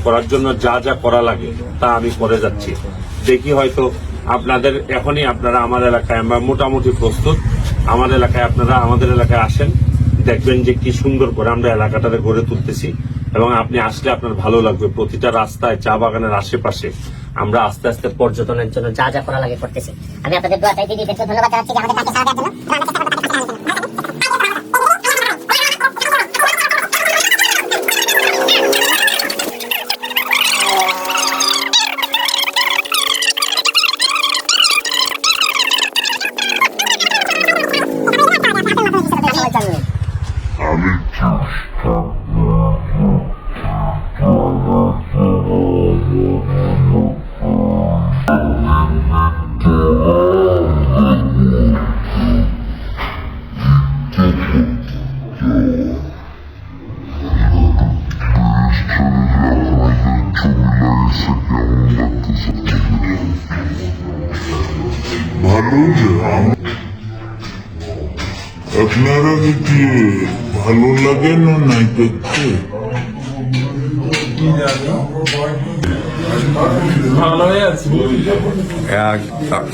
করার জন্য যা যা করা লাগে তা আমি করে যাচ্ছি। দেখি হয়তো আপনাদের এখনই আপনারা আমার এলাকায়, আমরা মোটামুটি প্রস্তুত। আমাদের এলাকায় আসেন, দেখবেন যে কি সুন্দর করে আমরা এলাকাটাতে গড়ে তুলতেছি এবং আপনি আসলে আপনার ভালো লাগবে। প্রতিটা রাস্তায়, চা বাগানের আশেপাশে আমরা আস্তে আস্তে পর্যটনের জন্য যা যা করা লাগে করতেছি। আমি আপনাদের দোয়া চাই, দিদিদেরকে ধন্যবাদ জানাচ্ছি যে আমাদের কাছে সাড়া দেওয়ার জন্য। আমরা চেষ্টা করব তাকে সাড়া দেওয়ার জন্য। ভালো যে আপনারা কি ভালো লাগে না নাই দেখতে?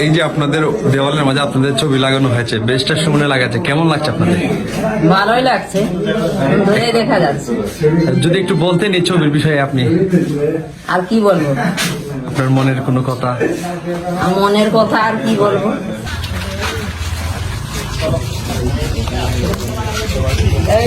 এই যে আপনাদের দেওয়ালের মাঝে আপনাদের ছবি লাগানো হয়েছে, বেশটা সুমনে লাগাচ্ছে, কেমন লাগছে আপনাদের? ভালোই লাগছে, সুন্দরই দেখা যাচ্ছে। যদি একটু বলতেন এই ছবির বিষয়ে আপনি। আর কি বলবো? আপনার মনের কোনো কথা? মনের কথা আর কি বলবো? এই